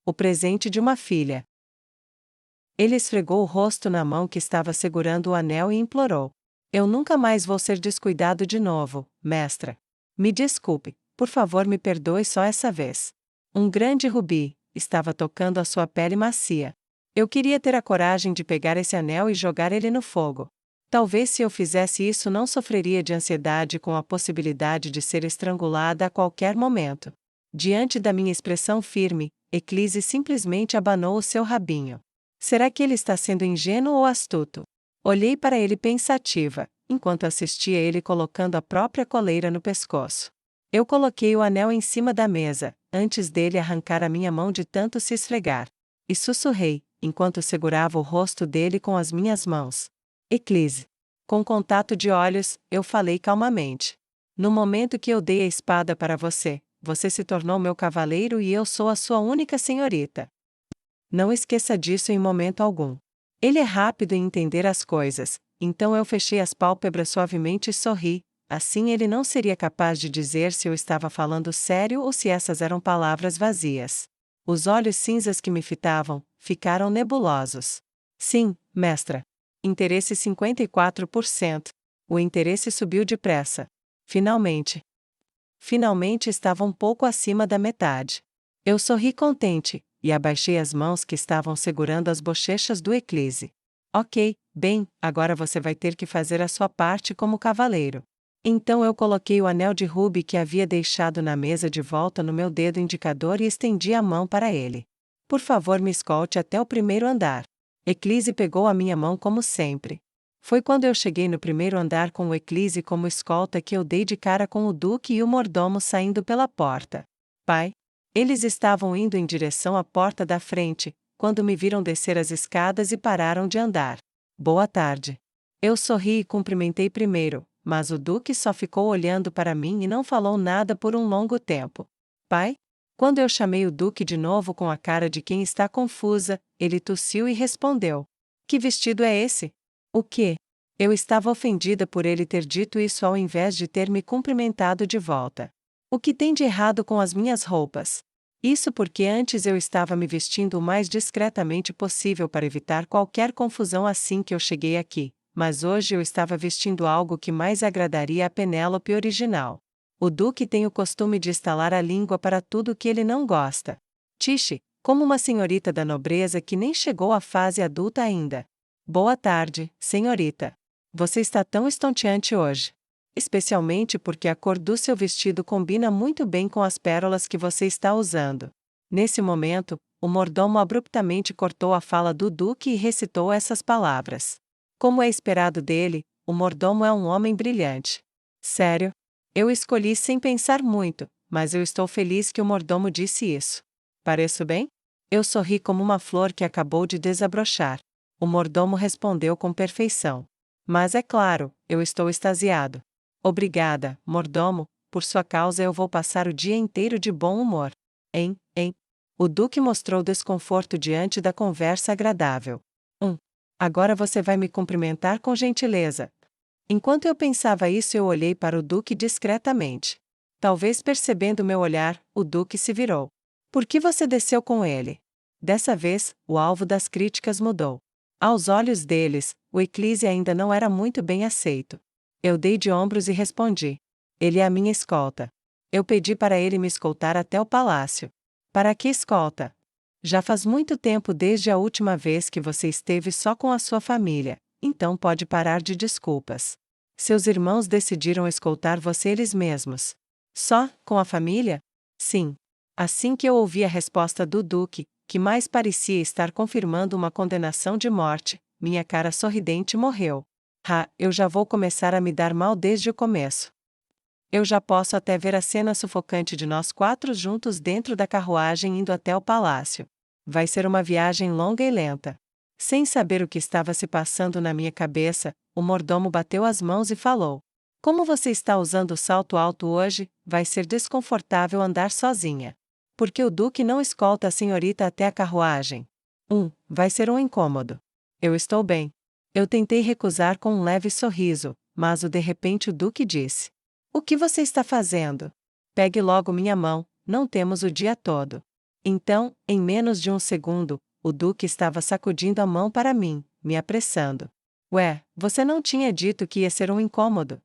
o presente de uma filha. Ele esfregou o rosto na mão que estava segurando o anel e implorou: Eu nunca mais vou ser descuidado de novo, mestra. Me desculpe, por favor me perdoe só essa vez. Um grande rubi estava tocando a sua pele macia. Eu queria ter a coragem de pegar esse anel e jogar ele no fogo. Talvez se eu fizesse isso não sofreria de ansiedade com a possibilidade de ser estrangulada a qualquer momento. Diante da minha expressão firme, Eclise simplesmente abanou o seu rabinho. Será que ele está sendo ingênuo ou astuto? Olhei para ele pensativa, enquanto assistia ele colocando a própria coleira no pescoço. Eu coloquei o anel em cima da mesa, antes dele arrancar a minha mão de tanto se esfregar. E sussurrei, enquanto segurava o rosto dele com as minhas mãos: Eclise. Com contato de olhos, eu falei calmamente. No momento que eu dei a espada para você, você se tornou meu cavaleiro e eu sou a sua única senhorita. Não esqueça disso em momento algum. Ele é rápido em entender as coisas, então eu fechei as pálpebras suavemente e sorri, assim ele não seria capaz de dizer se eu estava falando sério ou se essas eram palavras vazias. Os olhos cinzas que me fitavam ficaram nebulosos. Sim, mestra. Interesse 54%. O interesse subiu depressa. Finalmente. Finalmente estava um pouco acima da metade. Eu sorri contente, e abaixei as mãos que estavam segurando as bochechas do Eclise. Ok, bem, agora você vai ter que fazer a sua parte como cavaleiro. Então eu coloquei o anel de rubi que havia deixado na mesa de volta no meu dedo indicador e estendi a mão para ele. Por favor, me escolte até o primeiro andar. Eclise pegou a minha mão como sempre. Foi quando eu cheguei no primeiro andar com o Eclise como escolta que eu dei de cara com o duque e o mordomo saindo pela porta. Pai? Eles estavam indo em direção à porta da frente, quando me viram descer as escadas e pararam de andar. Boa tarde. Eu sorri e cumprimentei primeiro, mas o duque só ficou olhando para mim e não falou nada por um longo tempo. Pai? Quando eu chamei o duque de novo com a cara de quem está confusa, ele tossiu e respondeu: Que vestido é esse? O quê? Eu estava ofendida por ele ter dito isso ao invés de ter me cumprimentado de volta. O que tem de errado com as minhas roupas? Isso porque antes eu estava me vestindo o mais discretamente possível para evitar qualquer confusão assim que eu cheguei aqui, mas hoje eu estava vestindo algo que mais agradaria a Penélope original. O duque tem o costume de estalar a língua para tudo o que ele não gosta. Tiche, como uma senhorita da nobreza que nem chegou à fase adulta ainda. Boa tarde, senhorita. Você está tão estonteante hoje. Especialmente porque a cor do seu vestido combina muito bem com as pérolas que você está usando. Nesse momento, o mordomo abruptamente cortou a fala do duque e recitou essas palavras. Como é esperado dele, o mordomo é um homem brilhante. Sério? Eu escolhi sem pensar muito, mas eu estou feliz que o mordomo disse isso. Pareço bem? Eu sorri como uma flor que acabou de desabrochar. O mordomo respondeu com perfeição. Mas é claro, eu estou extasiado. Obrigada, mordomo, por sua causa eu vou passar o dia inteiro de bom humor. Hein? O duque mostrou desconforto diante da conversa agradável. Agora você vai me cumprimentar com gentileza. Enquanto eu pensava isso, eu olhei para o duque discretamente. Talvez percebendo meu olhar, o duque se virou. Por que você desceu com ele? Dessa vez, o alvo das críticas mudou. Aos olhos deles, o Eclise ainda não era muito bem aceito. Eu dei de ombros e respondi: Ele é a minha escolta. Eu pedi para ele me escoltar até o palácio. Para que escolta? Já faz muito tempo desde a última vez que você esteve só com a sua família, então pode parar de desculpas. Seus irmãos decidiram escoltar você eles mesmos. Só, com a família? Sim. Assim que eu ouvi a resposta do duque, que mais parecia estar confirmando uma condenação de morte, minha cara sorridente morreu. Eu já vou começar a me dar mal desde o começo. Eu já posso até ver a cena sufocante de nós quatro juntos dentro da carruagem indo até o palácio. Vai ser uma viagem longa e lenta. Sem saber o que estava se passando na minha cabeça, o mordomo bateu as mãos e falou: Como você está usando o salto alto hoje, vai ser desconfortável andar sozinha. Porque o duque não escolta a senhorita até a carruagem. Vai ser um incômodo. Eu estou bem. Eu tentei recusar com um leve sorriso, mas de repente o duque disse: O que você está fazendo? Pegue logo minha mão, não temos o dia todo. Então, em menos de um segundo, o Duque estava sacudindo a mão para mim, me apressando. Ué, você não tinha dito que ia ser um incômodo?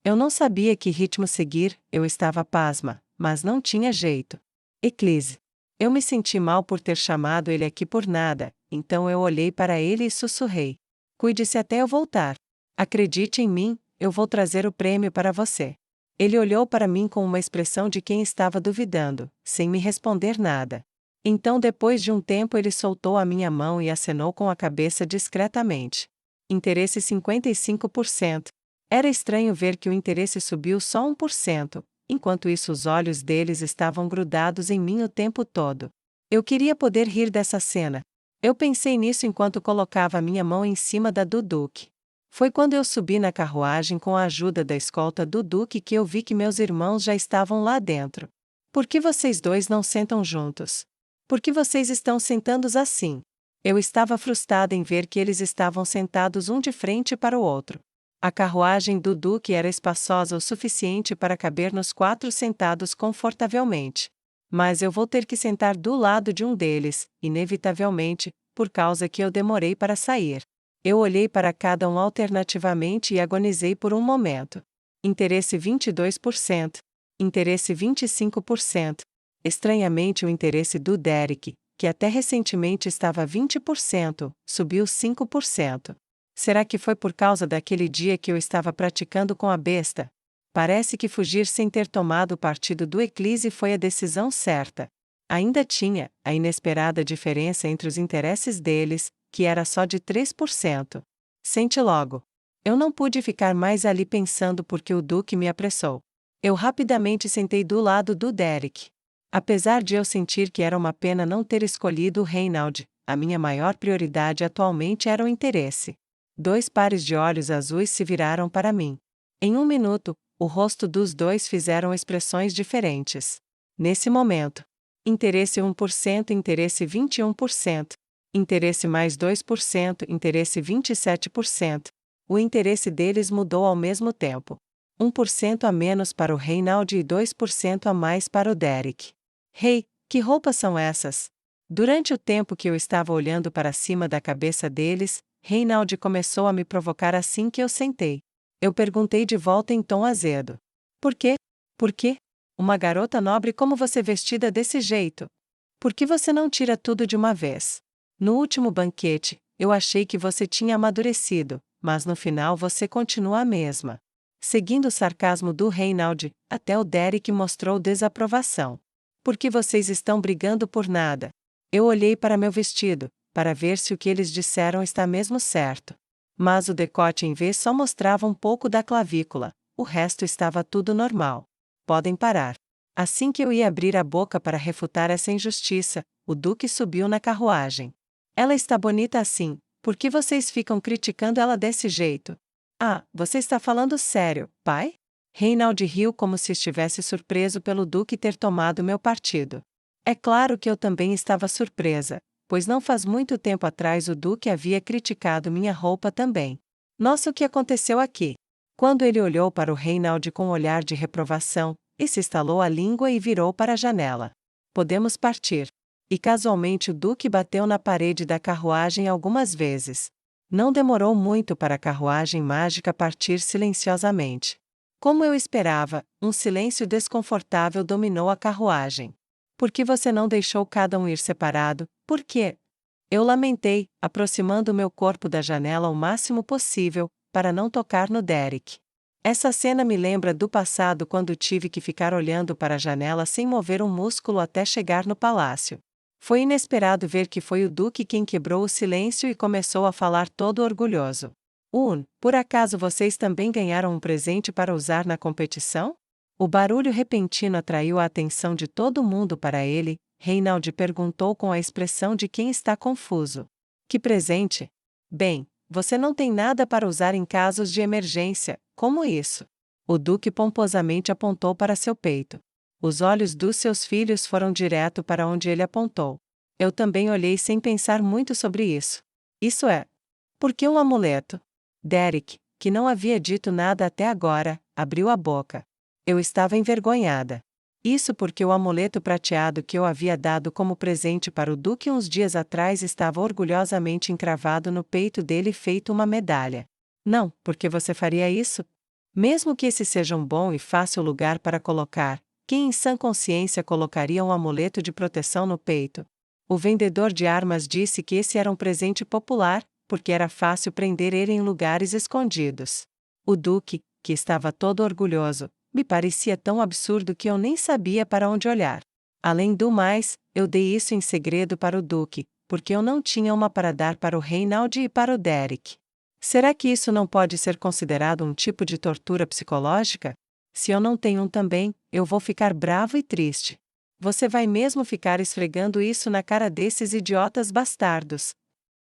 Eu não sabia que ritmo seguir, eu estava pasma, mas não tinha jeito. Eclise. Eu me senti mal por ter chamado ele aqui por nada, então eu olhei para ele e sussurrei. Cuide-se até eu voltar. Acredite em mim, eu vou trazer o prêmio para você. Ele olhou para mim com uma expressão de quem estava duvidando, sem me responder nada. Então, depois de um tempo, ele soltou a minha mão e acenou com a cabeça discretamente. Interesse 55%. Era estranho ver que o interesse subiu só 1%, enquanto isso os olhos deles estavam grudados em mim o tempo todo. Eu queria poder rir dessa cena. Eu pensei nisso enquanto colocava minha mão em cima da do Duque. Foi quando eu subi na carruagem com a ajuda da escolta do Duque que eu vi que meus irmãos já estavam lá dentro. Por que vocês dois não sentam juntos? Por que vocês estão sentados assim? Eu estava frustrada em ver que eles estavam sentados um de frente para o outro. A carruagem do Duque era espaçosa o suficiente para caber nos quatro sentados confortavelmente. Mas eu vou ter que sentar do lado de um deles, inevitavelmente, por causa que eu demorei para sair. Eu olhei para cada um alternativamente e agonizei por um momento. Interesse 22%. Interesse 25%. Estranhamente, o interesse do Derek, que até recentemente estava 20%, subiu 5%. Será que foi por causa daquele dia que eu estava praticando com a besta? Parece que fugir sem ter tomado partido do Eclise foi a decisão certa. Ainda tinha a inesperada diferença entre os interesses deles, que era só de 3%. Sente logo. Eu não pude ficar mais ali pensando porque o Duque me apressou. Eu rapidamente sentei do lado do Derek. Apesar de eu sentir que era uma pena não ter escolhido o Reinald, a minha maior prioridade atualmente era o interesse. 2 pares de olhos azuis se viraram para mim. Em um minuto, o rosto dos dois fizeram expressões diferentes. Nesse momento, interesse 1%, interesse 21%, interesse mais 2%, interesse 27%. O interesse deles mudou ao mesmo tempo. 1% a menos para o Reinald e 2% a mais para o Derek. Hey, que roupas são essas? Durante o tempo que eu estava olhando para cima da cabeça deles, Reinald começou a me provocar assim que eu sentei. Eu perguntei de volta em tom azedo. Por quê? Por quê? Uma garota nobre como você vestida desse jeito? Por que você não tira tudo de uma vez? No último banquete, eu achei que você tinha amadurecido, mas no final você continua a mesma. Seguindo o sarcasmo do Reinald, até o Derek mostrou desaprovação. Por que vocês estão brigando por nada? Eu olhei para meu vestido, para ver se o que eles disseram está mesmo certo. Mas o decote em V só mostrava um pouco da clavícula, o resto estava tudo normal. Podem parar. Assim que eu ia abrir a boca para refutar essa injustiça, o Duque subiu na carruagem. Ela está bonita assim, por que vocês ficam criticando ela desse jeito? Ah, você está falando sério, pai? Reinald riu como se estivesse surpreso pelo Duque ter tomado meu partido. É claro que eu também estava surpresa, pois não faz muito tempo atrás o Duque havia criticado minha roupa também. Nossa, o que aconteceu aqui? Quando ele olhou para o Reinald com um olhar de reprovação, esse estalou a língua e virou para a janela. Podemos partir. E casualmente o Duque bateu na parede da carruagem algumas vezes. Não demorou muito para a carruagem mágica partir silenciosamente. Como eu esperava, um silêncio desconfortável dominou a carruagem. Por que você não deixou cada um ir separado? Por quê? Eu lamentei, aproximando meu corpo da janela o máximo possível, para não tocar no Derek. Essa cena me lembra do passado quando tive que ficar olhando para a janela sem mover um músculo até chegar no palácio. Foi inesperado ver que foi o Duque quem quebrou o silêncio e começou a falar todo orgulhoso. Por acaso vocês também ganharam um presente para usar na competição? O barulho repentino atraiu a atenção de todo mundo para ele. Reinald perguntou com a expressão de quem está confuso. Que presente? Bem, você não tem nada para usar em casos de emergência, como isso? O Duque pomposamente apontou para seu peito. Os olhos dos seus filhos foram direto para onde ele apontou. Eu também olhei sem pensar muito sobre isso. Isso é. Por que um amuleto? Derek, que não havia dito nada até agora, abriu a boca. Eu estava envergonhada. Isso porque o amuleto prateado que eu havia dado como presente para o Duque uns dias atrás estava orgulhosamente encravado no peito dele feito uma medalha. Não, porque você faria isso? Mesmo que esse seja um bom e fácil lugar para colocar, quem em sã consciência colocaria um amuleto de proteção no peito? O vendedor de armas disse que esse era um presente popular, porque era fácil prender ele em lugares escondidos. O Duque, que estava todo orgulhoso, me parecia tão absurdo que eu nem sabia para onde olhar. Além do mais, eu dei isso em segredo para o Duque, porque eu não tinha uma para dar para o Reinald e para o Derek. Será que isso não pode ser considerado um tipo de tortura psicológica? Se eu não tenho um também, eu vou ficar bravo e triste. Você vai mesmo ficar esfregando isso na cara desses idiotas bastardos?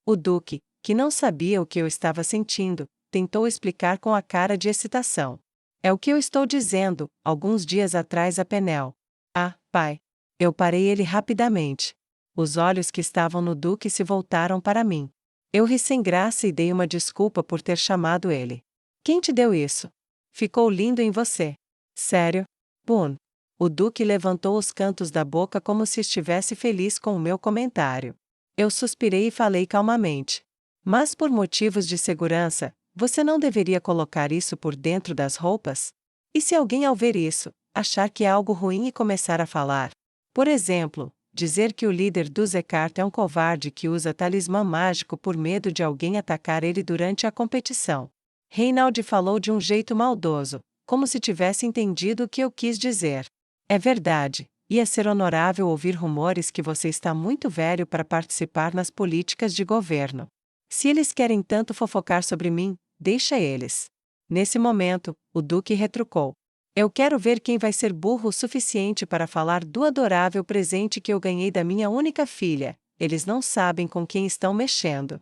O Duque, que não sabia o que eu estava sentindo, tentou explicar com a cara de excitação. É o que eu estou dizendo, alguns dias atrás a Penel. Ah, pai. Eu parei ele rapidamente. Os olhos que estavam no Duque se voltaram para mim. Eu ri sem graça e dei uma desculpa por ter chamado ele. Quem te deu isso? Ficou lindo em você. Sério? Boone. O Duque levantou os cantos da boca como se estivesse feliz com o meu comentário. Eu suspirei e falei calmamente. Mas por motivos de segurança, você não deveria colocar isso por dentro das roupas? E se alguém ao ver isso, achar que é algo ruim e começar a falar? Por exemplo, dizer que o líder do Zekart é um covarde que usa talismã mágico por medo de alguém atacar ele durante a competição. Reinald falou de um jeito maldoso, como se tivesse entendido o que eu quis dizer. É verdade, ia ser honorável ouvir rumores que você está muito velho para participar nas políticas de governo. Se eles querem tanto fofocar sobre mim, deixa eles. Nesse momento, o Duque retrucou. Eu quero ver quem vai ser burro o suficiente para falar do adorável presente que eu ganhei da minha única filha. Eles não sabem com quem estão mexendo.